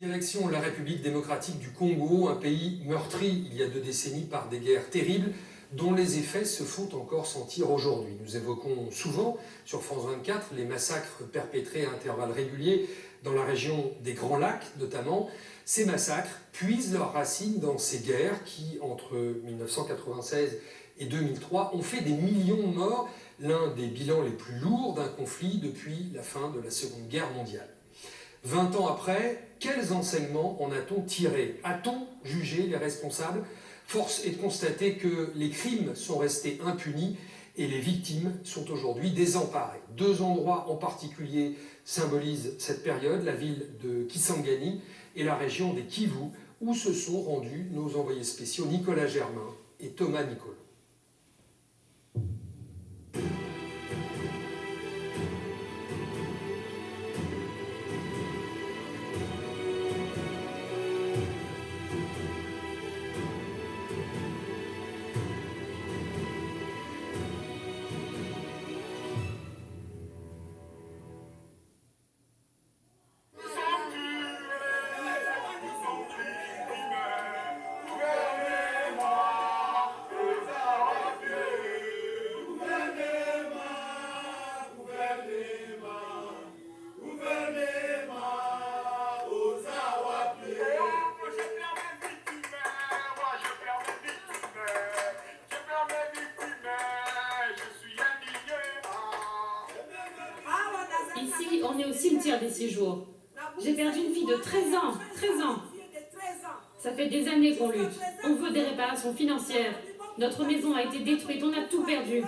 Direction la République démocratique du Congo, un pays meurtri il y a 2 décennies par des guerres terribles dont les effets se font encore sentir aujourd'hui. Nous évoquons souvent sur France 24 les massacres perpétrés à intervalles réguliers dans la région des Grands Lacs notamment. Ces massacres puisent leurs racines dans ces guerres qui, entre 1996 et 2003, ont fait des millions de morts, l'un des bilans les plus lourds d'un conflit depuis la fin de la Seconde Guerre mondiale. 20 ans après, quels enseignements en a-t-on tiré? A-t-on jugé les responsables? Force est de constater que les crimes sont restés impunis et les victimes sont aujourd'hui désemparées. 2 endroits en particulier symbolisent cette période, la ville de Kisangani et la région des Kivu, où se sont rendus nos envoyés spéciaux Nicolas Germain et Thomas Nicolo. Ici, on est au cimetière des 6 jours. J'ai perdu une fille de 13 ans. 13 ans. Ça fait des années qu'on lutte. On veut des réparations financières. Notre maison a été détruite, on a tout perdu.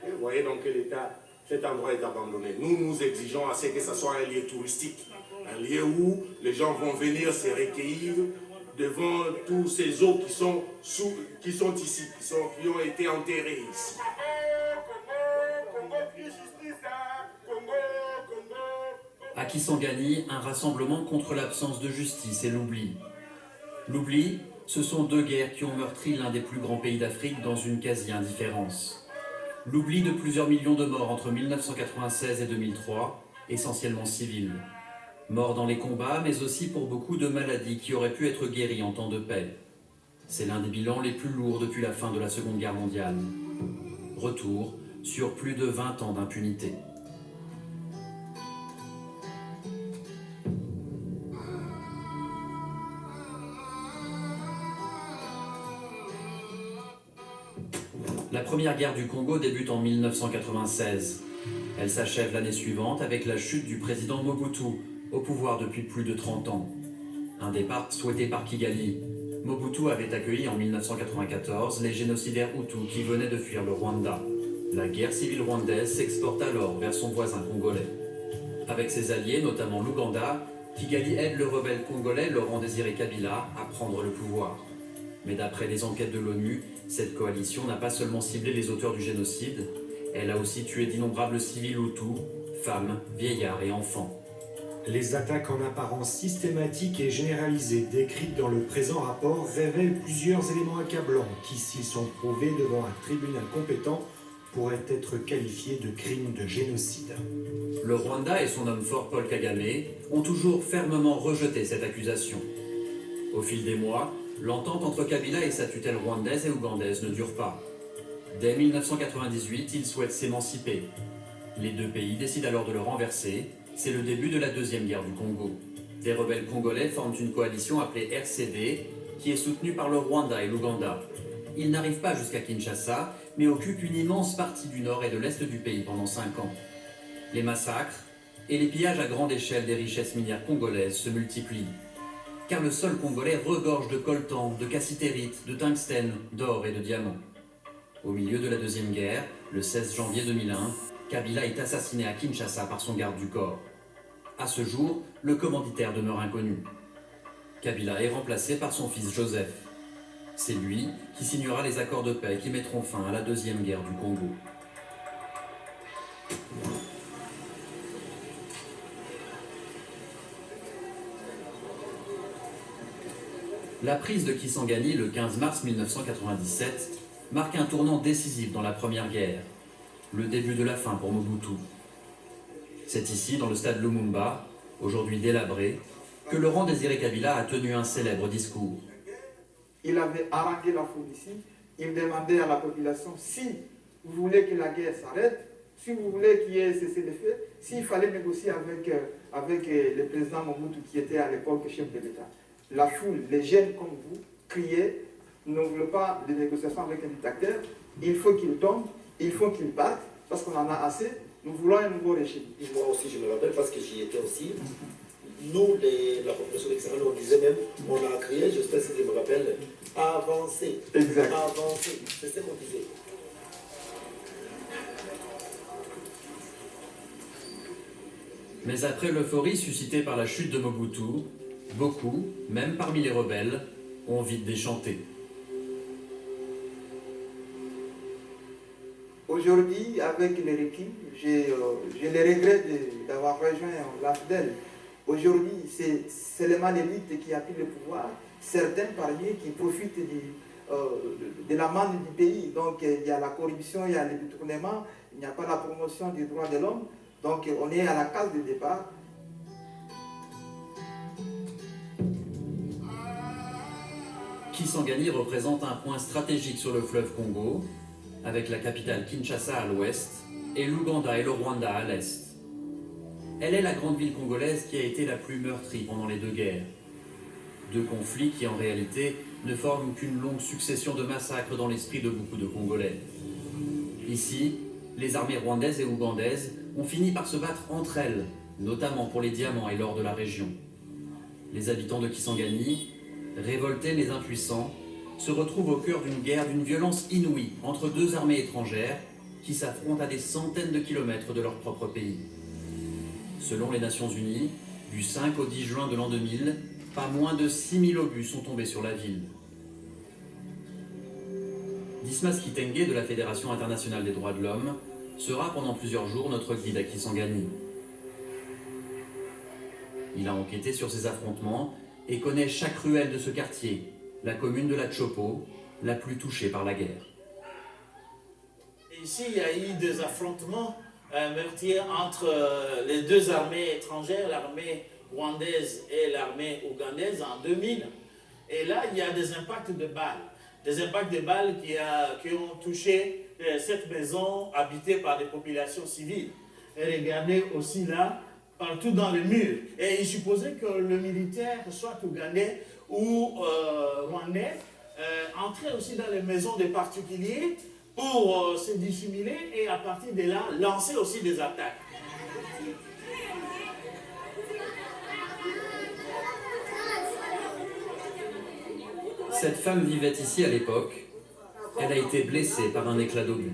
Vous voyez dans quel état cet endroit est abandonné. Nous exigeons à ce que ce soit un lieu touristique. Un lieu où les gens vont venir se recueillir devant tous ces eaux qui sont ici, qui ont été enterrés ici. À Kisangani, un rassemblement contre l'absence de justice et l'oubli. L'oubli, ce sont 2 guerres qui ont meurtri l'un des plus grands pays d'Afrique dans une quasi-indifférence. L'oubli de plusieurs millions de morts entre 1996 et 2003, essentiellement civils. Morts dans les combats, mais aussi pour beaucoup de maladies qui auraient pu être guéries en temps de paix. C'est l'un des bilans les plus lourds depuis la fin de la Seconde Guerre mondiale. Retour sur plus de 20 ans d'impunité. La première guerre du Congo débute en 1996. Elle s'achève l'année suivante avec la chute du président Mobutu, au pouvoir depuis plus de 30 ans. Un départ souhaité par Kigali. Mobutu avait accueilli en 1994 les génocidaires Hutus qui venaient de fuir le Rwanda. La guerre civile rwandaise s'exporte alors vers son voisin congolais. Avec ses alliés, notamment l'Ouganda, Kigali aide le rebelle congolais Laurent Désiré Kabila à prendre le pouvoir. Mais d'après les enquêtes de l'ONU, cette coalition n'a pas seulement ciblé les auteurs du génocide, elle a aussi tué d'innombrables civils Hutus, femmes, vieillards et enfants. Les attaques en apparence systématiques et généralisées décrites dans le présent rapport révèlent plusieurs éléments accablants qui, s'ils sont prouvés devant un tribunal compétent, pourraient être qualifiés de crimes de génocide. Le Rwanda et son homme fort Paul Kagame ont toujours fermement rejeté cette accusation. Au fil des mois, l'entente entre Kabila et sa tutelle rwandaise et ougandaise ne dure pas. Dès 1998, ils souhaitent s'émanciper. Les 2 pays décident alors de le renverser. C'est le début de la Deuxième Guerre du Congo. Des rebelles congolais forment une coalition appelée RCD, qui est soutenue par le Rwanda et l'Ouganda. Ils n'arrivent pas jusqu'à Kinshasa, mais occupent une immense partie du nord et de l'est du pays pendant 5 ans. Les massacres et les pillages à grande échelle des richesses minières congolaises se multiplient. Car le sol congolais regorge de coltan, de cassitérite, de tungstène, d'or et de diamants. Au milieu de la Deuxième Guerre, le 16 janvier 2001, Kabila est assassiné à Kinshasa par son garde du corps. À ce jour, le commanditaire demeure inconnu. Kabila est remplacé par son fils Joseph. C'est lui qui signera les accords de paix qui mettront fin à la Deuxième Guerre du Congo. La prise de Kisangani le 15 mars 1997 marque un tournant décisif dans la Première Guerre, le début de la fin pour Mobutu. C'est ici, dans le stade Lumumba, aujourd'hui délabré, que Laurent Désiré Kabila a tenu un célèbre discours. Il avait harangué la foule ici. Il demandait à la population, si vous voulez que la guerre s'arrête, si vous voulez qu'il y ait cessé le feu, s'il fallait négocier avec le président Mobutu qui était à l'époque chef de l'État. La foule, les jeunes comme vous, criaient, ne voulaient pas de négociations avec un dictateur, il faut qu'il tombe, il faut qu'il parte, parce qu'on en a assez, nous voulons un nouveau régime. Moi aussi, je me rappelle parce que j'y étais aussi. Nous, la population extérieure, on disait même, on a crié, j'espère que je me rappelle, avancer. Exact. Avancer. C'est ce qu'on disait. Mais après l'euphorie suscitée par la chute de Mobutu, beaucoup, même parmi les rebelles, ont vite déchanté. Aujourd'hui, avec les recul, j'ai le regret d'avoir rejoint l'AFDEL. Aujourd'hui, c'est seulement l'élite qui a pris le pouvoir, certains parmi eux qui profitent de la manne du pays. Donc il y a la corruption, il y a le détournement, il n'y a pas la promotion des droits de l'homme. Donc on est à la case de départ. Kisangani représente un point stratégique sur le fleuve Congo, avec la capitale Kinshasa à l'ouest et l'Ouganda et le Rwanda à l'est. Elle est la grande ville congolaise qui a été la plus meurtrie pendant les deux guerres. Deux conflits qui en réalité ne forment qu'une longue succession de massacres dans l'esprit de beaucoup de Congolais. Ici, les armées rwandaises et ougandaises ont fini par se battre entre elles, notamment pour les diamants et l'or de la région. Les habitants de Kisangani, révoltés mais impuissants, se retrouvent au cœur d'une guerre d'une violence inouïe entre deux armées étrangères qui s'affrontent à des centaines de kilomètres de leur propre pays. Selon les Nations Unies, du 5 au 10 juin de l'an 2000, pas moins de 6000 obus sont tombés sur la ville. Dismas Kitenge de la Fédération internationale des droits de l'homme sera pendant plusieurs jours notre guide à Kisangani. Il a enquêté sur ces affrontements et connaît chaque ruelle de ce quartier, la commune de la Chopo, la plus touchée par la guerre. Ici, il y a eu des affrontements meurtriers entre les deux armées étrangères, l'armée rwandaise et l'armée ougandaise en 2000. Et là, il y a des impacts de balles. Des impacts de balles qui ont touché cette maison habitée par des populations civiles. Et regardez aussi là, partout dans les murs. Et il supposait que le militaire, soit ougandais ou rwandais, entrait aussi dans les maisons des particuliers pour se dissimuler et à partir de là, lancer aussi des attaques. Cette femme vivait ici à l'époque. Elle a été blessée par un éclat d'obus.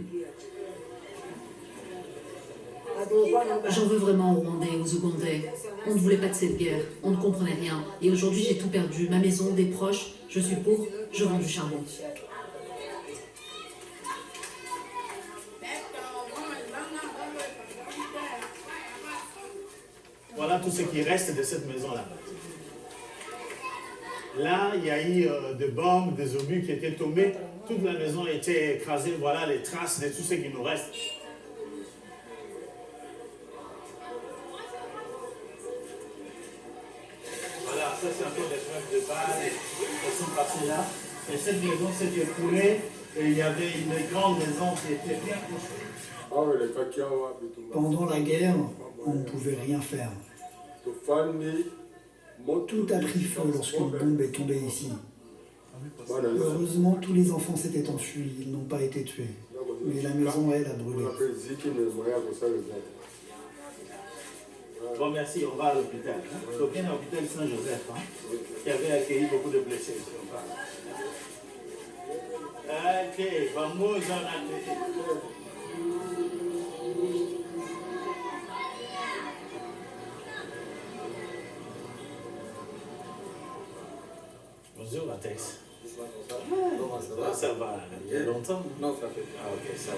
J'en veux vraiment aux Rwandais, aux Ougandais. On ne voulait pas de cette guerre, on ne comprenait rien. Et aujourd'hui, j'ai tout perdu. Ma maison, des proches, je suis pauvre, je vends du charbon. Voilà tout ce qui reste de cette maison-là. Là, il y a eu des bombes, des obus qui étaient tombés. Toute la maison a été écrasée. Voilà les traces de tout ce qui nous reste. Voilà, ça c'est encore des traces de balles qui sont passées là. Et cette maison s'est écroulée et il y avait une grande maison qui était bien construite. Pendant la guerre, on ne pouvait rien faire. Tout a pris feu lorsque une bombe est tombée ici. Heureusement, tous les enfants s'étaient enfuis, ils n'ont pas été tués. Mais la maison, elle, a brûlé. Bon, merci, on va à l'hôpital. Donc, il y a l'hôpital Saint-Joseph, qui avait accueilli beaucoup de blessés. Ok, vamos à la Bonjour, Latex. Ça va, il y a longtemps? Non, ça fait. Ah, ok, ça va.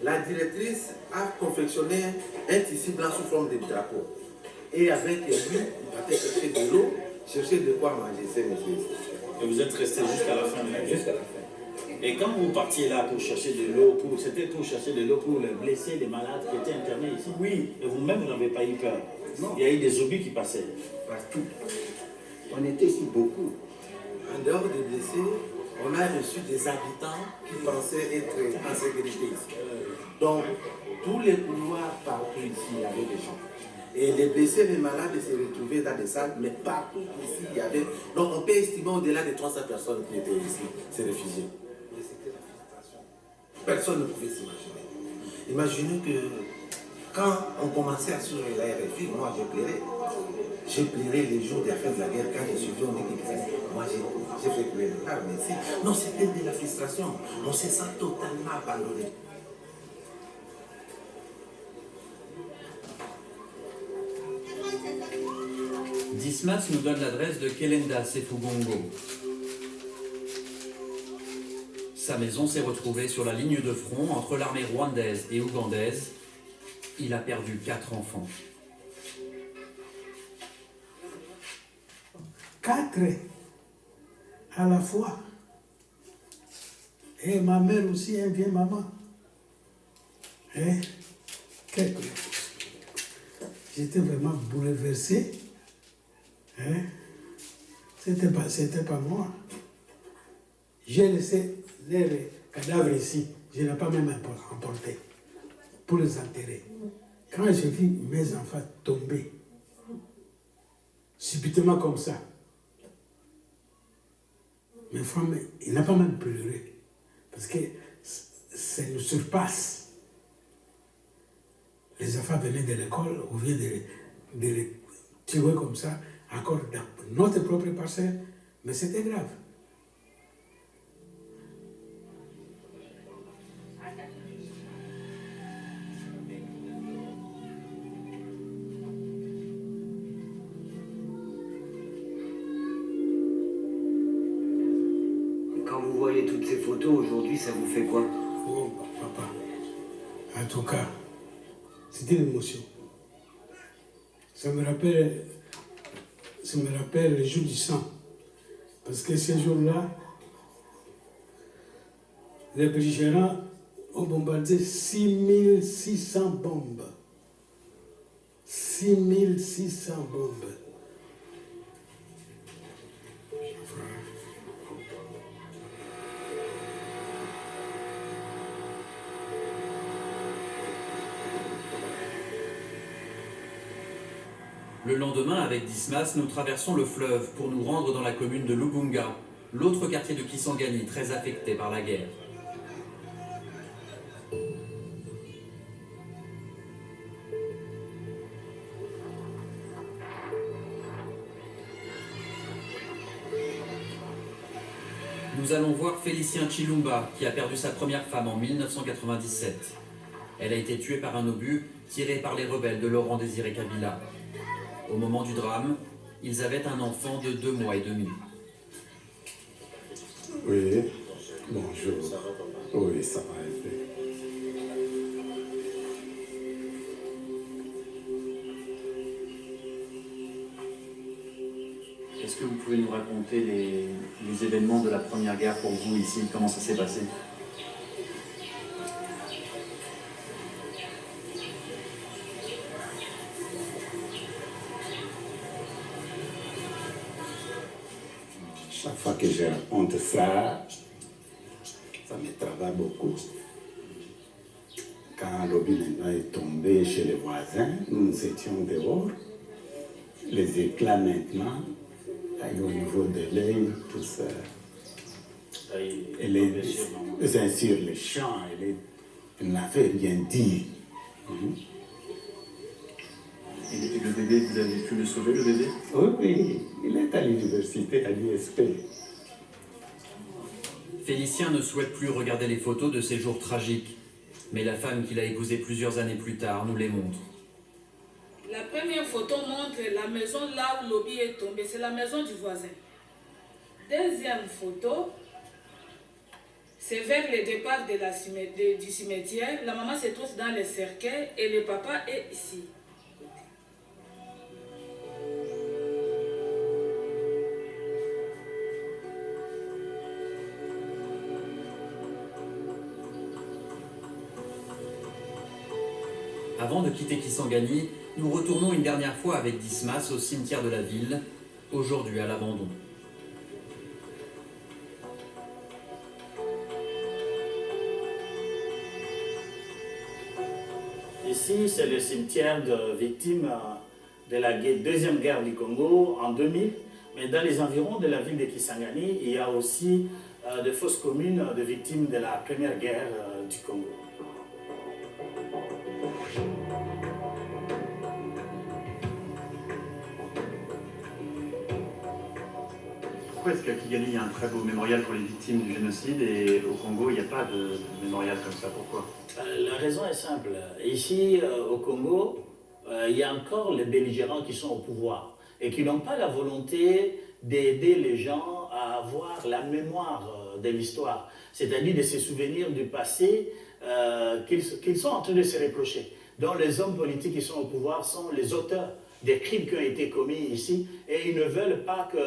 La directrice a confectionné un tissu blanc sous forme de drapeau. Et avec lui, il partait chercher de l'eau, chercher de quoi manger, c'est monsieur. Et vous êtes resté jusqu'à la fin de la guerre? Jusqu'à la fin. Et quand vous partiez là pour chercher de l'eau, c'était pour chercher de l'eau pour les blessés, les malades qui étaient internés ici? Oui. Et vous-même, vous n'avez pas eu peur? Il y a eu des obus qui passaient. Partout. On était ici beaucoup. En dehors des décès, on a reçu des habitants qui pensaient être en sécurité ici. Donc, tous les couloirs partout ici, il y avait des gens. Et les blessés, les malades se retrouvaient dans des salles, mais partout ici, il y avait... Donc, on peut estimer au-delà de 300 personnes qui étaient ici, ces réfugiés. Mais c'était la frustration. Personne ne pouvait s'imaginer. Imaginez que quand on commençait à suivre la RFI, moi, j'ai pleuré. J'ai pleuré les jours de la fin de la guerre quand j'ai suivi on dit que moi j'ai fait pleurer les larmes ici. Non, c'était de la frustration. On se sent totalement abandonné. Dismas nous donne l'adresse de Kelenda Sefugongo. Sa maison s'est retrouvée sur la ligne de front entre l'armée rwandaise et ougandaise. Il a perdu 4 enfants. 4 à la fois. Et ma mère aussi, une vieille maman. Et j'étais vraiment bouleversé. C'était pas moi. J'ai laissé les cadavres ici. Je n'ai pas même emporté pour les enterrer. Quand j'ai vu mes enfants tomber, subitement comme ça, mes femmes, il n'a pas même pleuré. Parce que ça nous surpasse. Les enfants venaient de l'école, on vient de les tuer comme ça, encore dans notre propre parcelle, mais c'était grave. Quand vous voyez toutes ces photos aujourd'hui, ça vous fait quoi? Oh, papa, en tout cas, c'était une émotion. Ça me rappelle le jour du sang. Parce que ce jour-là, les belligérants ont bombardé 6600 bombes. 6600 bombes. Le lendemain, avec Dismas, nous traversons le fleuve pour nous rendre dans la commune de Lubunga, l'autre quartier de Kisangani très affecté par la guerre. Nous allons voir Félicien Chilumba, qui a perdu sa première femme en 1997. Elle a été tuée par un obus tiré par les rebelles de Laurent Désiré Kabila. Au moment du drame, ils avaient un enfant de 2 mois et demi. Oui, bonjour. Oui, ça va aller. Est-ce que vous pouvez nous raconter les événements de la Première Guerre pour vous ici? Comment ça s'est passé? Chaque fois que je raconte ça, ça me travaille beaucoup. Quand l'obus est tombé chez les voisins, nous étions dehors. Les éclats maintenant, au niveau de l'œil, tout ça. Elle est sur les champs, elle n'avait rien dit. Et le bébé, vous avez pu le sauver, le bébé? Oui, il est à l'université, à l'USP. Félicien ne souhaite plus regarder les photos de ces jours tragiques, mais la femme qu'il a épousée plusieurs années plus tard nous les montre. La première photo montre la maison là où l'obus est tombé, c'est la maison du voisin. Deuxième photo, c'est vers le départ du cimetière. La maman se trouve dans le cercueil et le papa est ici. Avant de quitter Kisangani, Nous retournons une dernière fois avec Dismas au cimetière de la ville, aujourd'hui à l'abandon. Ici, c'est le cimetière de victimes de la deuxième guerre du Congo en 2000. Mais dans les environs de la ville de Kisangani, il y a aussi de fosses communes de victimes de la première guerre du Congo. Pourquoi est-ce qu'à Kigali, il y a un très beau mémorial pour les victimes du génocide et au Congo, il n'y a pas de mémorial comme ça? Pourquoi? La raison est simple. Ici, au Congo, il y a encore les belligérants qui sont au pouvoir et qui n'ont pas la volonté d'aider les gens à avoir la mémoire de l'histoire, c'est-à-dire de se souvenir du passé qu'ils sont en train de se reprocher. Donc les hommes politiques qui sont au pouvoir sont les auteurs des crimes qui ont été commis ici et ils ne veulent pas que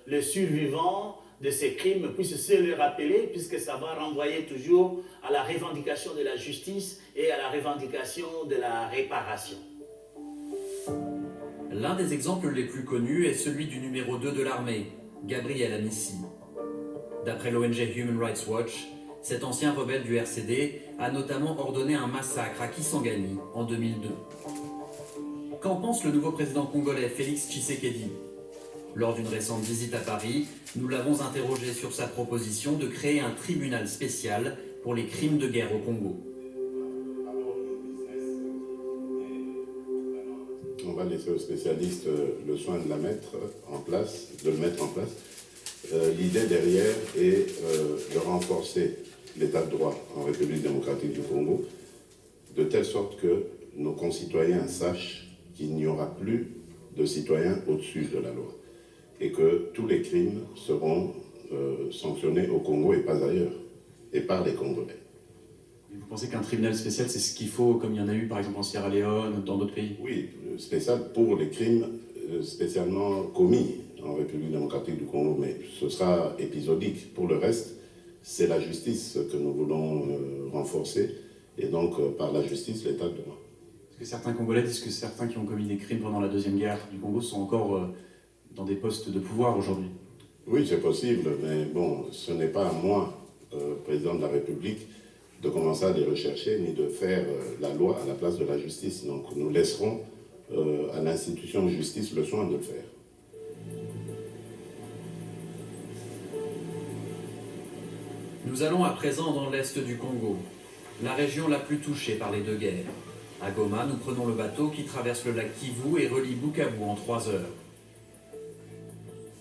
les survivants de ces crimes puissent se le rappeler, puisque ça va renvoyer toujours à la revendication de la justice et à la revendication de la réparation. L'un des exemples les plus connus est celui du numéro 2 de l'armée, Gabriel Amissi. D'après l'ONG Human Rights Watch, cet ancien rebelle du RCD a notamment ordonné un massacre à Kisangani en 2002. Qu'en pense le nouveau président congolais Félix Tshisekedi? Lors d'une récente visite à Paris, nous l'avons interrogé sur sa proposition de créer un tribunal spécial pour les crimes de guerre au Congo. On va laisser aux spécialistes le soin de le mettre en place. L'idée derrière est de renforcer l'état de droit en République démocratique du Congo, de telle sorte que nos concitoyens sachent qu'il n'y aura plus de citoyens au-dessus de la loi et que tous les crimes seront sanctionnés au Congo et pas ailleurs, et par les Congolais. Vous pensez qu'un tribunal spécial, c'est ce qu'il faut, comme il y en a eu par exemple en Sierra Leone, dans d'autres pays? Oui, spécial pour les crimes spécialement commis en République démocratique du Congo, mais ce sera épisodique. Pour le reste, c'est la justice que nous voulons renforcer, et donc par la justice, l'état de droit. Parce que certains Congolais disent que certains qui ont commis des crimes pendant la Deuxième Guerre du Congo sont encore dans des postes de pouvoir aujourd'hui. Oui, c'est possible, mais bon, ce n'est pas à moi, président de la République, de commencer à les rechercher, ni de faire la loi à la place de la justice. Donc nous laisserons à l'institution de justice le soin de le faire. Nous allons à présent dans l'est du Congo, la région la plus touchée par les deux guerres. À Goma, nous prenons le bateau qui traverse le lac Kivu et relie Bukavu en 3 heures.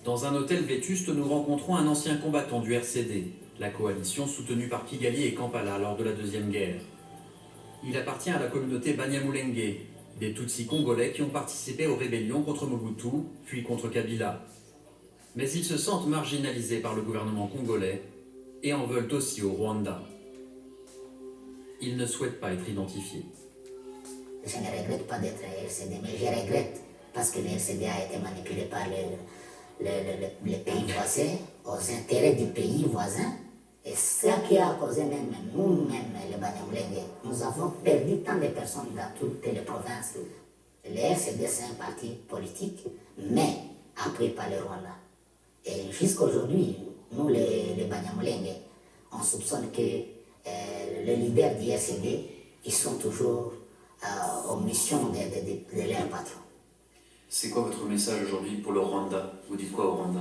Dans un hôtel vétuste, nous rencontrons un ancien combattant du RCD, la coalition soutenue par Kigali et Kampala lors de la Deuxième Guerre. Il appartient à la communauté Banyamulenge, des Tutsis congolais qui ont participé aux rébellions contre Mobutu, puis contre Kabila. Mais ils se sentent marginalisés par le gouvernement congolais et en veulent aussi au Rwanda. Ils ne souhaitent pas être identifiés. Je ne regrette pas d'être RCD, mais je regrette parce que le RCD a été manipulé par les pays voisins, aux intérêts du pays voisin. Et ça qui a causé même nous-mêmes, les Banyamulenge, nous avons perdu tant de personnes dans toutes les provinces. Le RCD, c'est un parti politique, mais appuyé par le Rwanda. Et jusqu'à aujourd'hui, nous, les Banyamulenge, on soupçonne que les leaders du RCD, ils sont toujours aux missions de leurs patrons. C'est quoi votre message aujourd'hui pour le Rwanda? Vous dites quoi au Rwanda?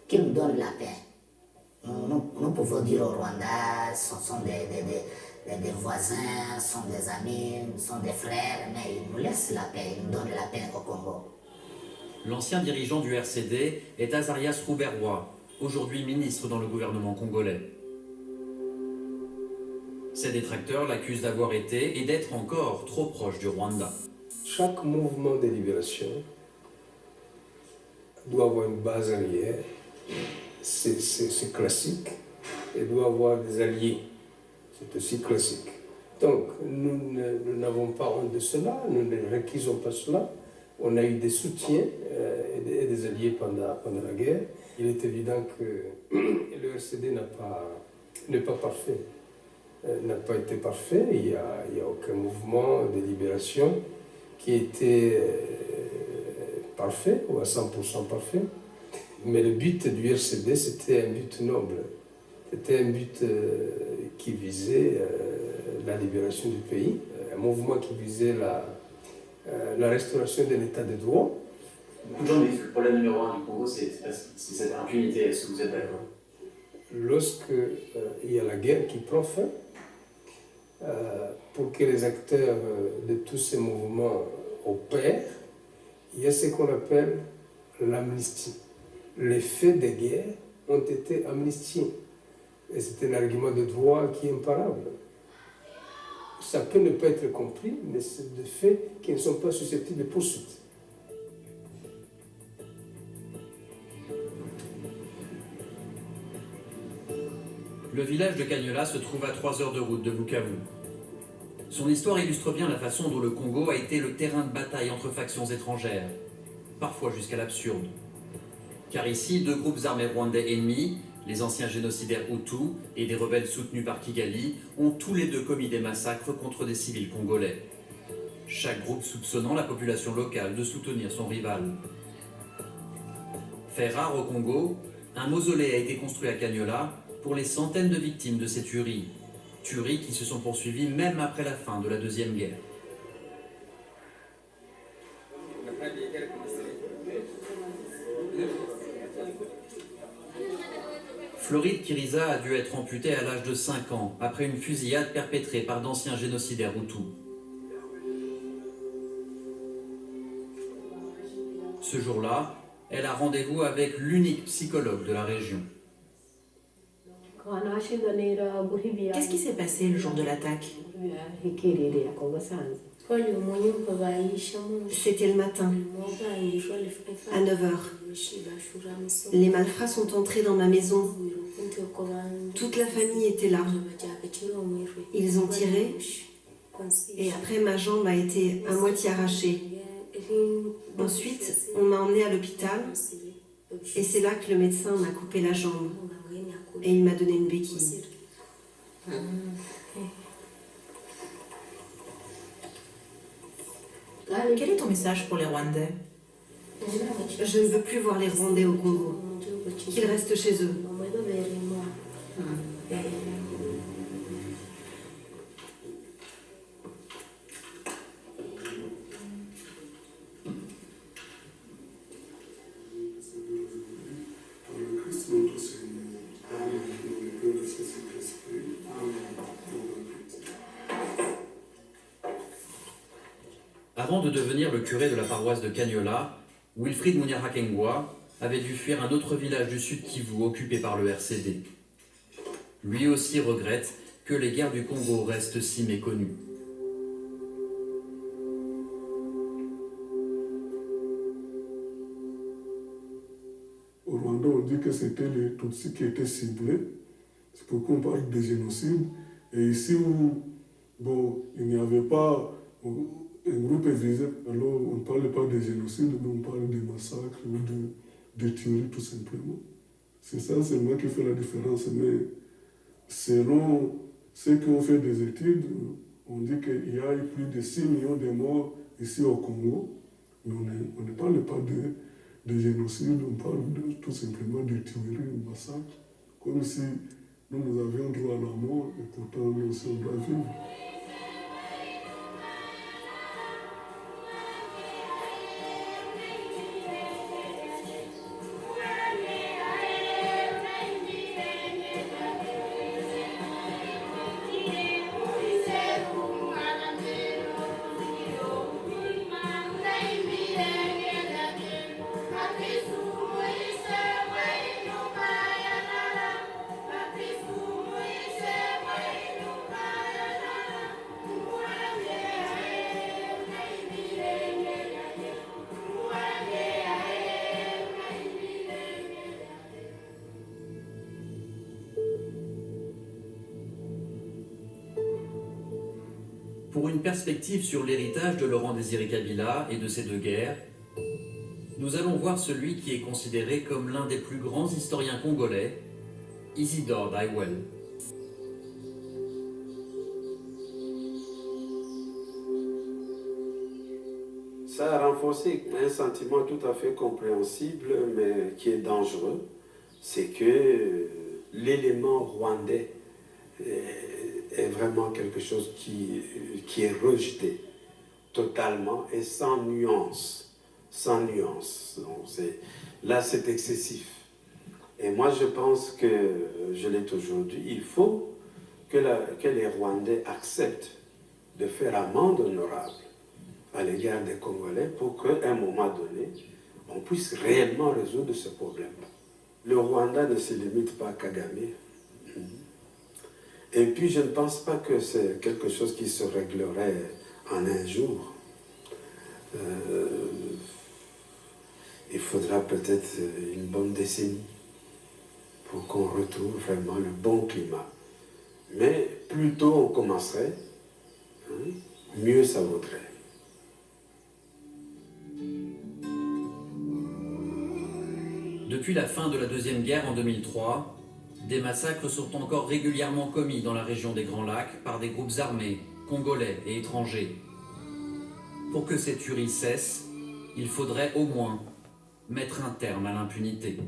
Qu'ils nous donnent la paix. Nous pouvons dire au Rwanda, ce sont des voisins, sont des amis, sont des frères, mais ils nous laissent la paix, ils nous donnent la paix au Congo. L'ancien dirigeant du RCD est Azarias Ruberwa, aujourd'hui ministre dans le gouvernement congolais. Ses détracteurs l'accusent d'avoir été et d'être encore trop proche du Rwanda. Chaque mouvement de libération doit avoir une base arrière, c'est classique, et doit avoir des alliés, c'est aussi classique. Donc nous n'avons pas honte de cela, nous ne réquisons pas cela. On a eu des soutiens et des alliés pendant la guerre. Il est évident que le RCD n'est pas parfait, n'a pas été parfait. Il n'y a aucun mouvement de libération qui était parfait, ou à 100% parfait. Mais le but du RCD, c'était un but noble. C'était un but qui visait la libération du pays, un mouvement qui visait la restauration de l'état de droit. Beaucoup de gens disent que le problème numéro 1 du Congo, c'est cette impunité. Est-ce que vous êtes d'accord? Lorsque il y a la guerre qui prend fin, pour que les acteurs de tous ces mouvements opèrent, il y a ce qu'on appelle l'amnistie. Les faits des guerres ont été amnistiés. Et c'est un argument de droit qui est imparable. Ça peut ne pas être compris, mais c'est des faits qui ne sont pas susceptibles de poursuite. Le village de Kanyola se trouve à 3 heures de route de Bukavu. Son histoire illustre bien la façon dont le Congo a été le terrain de bataille entre factions étrangères, parfois jusqu'à l'absurde. Car ici, deux groupes armés rwandais ennemis, les anciens génocidaires Hutus et des rebelles soutenus par Kigali, ont tous les deux commis des massacres contre des civils congolais. Chaque groupe soupçonnant la population locale de soutenir son rival. Fait rare au Congo, un mausolée a été construit à Kanyola pour les centaines de victimes de ces tueries. Tueries qui se sont poursuivies même après la fin de la Deuxième Guerre. Floride Kiriza a dû être amputée à l'âge de 5 ans, après une fusillade perpétrée par d'anciens génocidaires Hutus. Ce jour-là, elle a rendez-vous avec l'unique psychologue de la région. Qu'est-ce qui s'est passé le jour de l'attaque? C'était le matin, à 9 h. Les malfrats sont entrés dans ma maison. Toute la famille était là. Ils ont tiré et après ma jambe a été à moitié arrachée. Ensuite, on m'a emmenée à l'hôpital et c'est là que le médecin m'a coupé la jambe et il m'a donné une béquille. Quel est ton message pour les Rwandais? Je ne veux plus voir les Rwandais au Congo. Qu'ils restent chez eux. Avant de devenir le curé de la paroisse de Kanyola, Wilfried Munyahakengwa avait dû fuir un autre village du sud Kivu occupé par le RCD. Lui aussi regrette que les guerres du Congo restent si méconnues. Au Rwanda, on dit que c'était les Tutsis qui étaient ciblés. C'est pourquoi on parle de génocide. Et ici où il n'y avait pas un groupe visé, alors on ne parle pas de génocide, mais on parle de massacre ou de tuerie tout simplement. C'est ça seulement qui fait la différence. Mais selon ceux qui ont fait des études, on dit qu'il y a eu plus de 6 millions de morts ici au Congo. Mais on ne parle pas de génocide, on parle tout simplement de tuerie, de massacre. Comme si nous avions droit à la mort et pourtant nous aussi on doit vivre. Pour une perspective sur l'héritage de Laurent Désiré Kabila et de ces deux guerres, nous allons voir celui qui est considéré comme l'un des plus grands historiens congolais, Isidore Daiwel. Ça a renforcé un sentiment tout à fait compréhensible, mais qui est dangereux. C'est que l'élément rwandais est vraiment quelque chose qui est rejeté totalement et sans nuance. Sans nuance. Donc là, c'est excessif. Et moi, je pense que, je l'ai aujourd'hui, il faut que les Rwandais acceptent de faire amende honorable à l'égard des Congolais pour qu'à un moment donné, on puisse réellement résoudre ce problème. Le Rwanda ne se limite pas à Kagame. Et puis, je ne pense pas que c'est quelque chose qui se réglerait en un jour. Il faudra peut-être une bonne décennie pour qu'on retrouve vraiment le bon climat. Mais plus tôt on commencerait, mieux ça vaudrait. Depuis la fin de la Deuxième Guerre en 2003, des massacres sont encore régulièrement commis dans la région des Grands Lacs par des groupes armés, congolais et étrangers. Pour que ces tueries cessent, il faudrait au moins mettre un terme à l'impunité.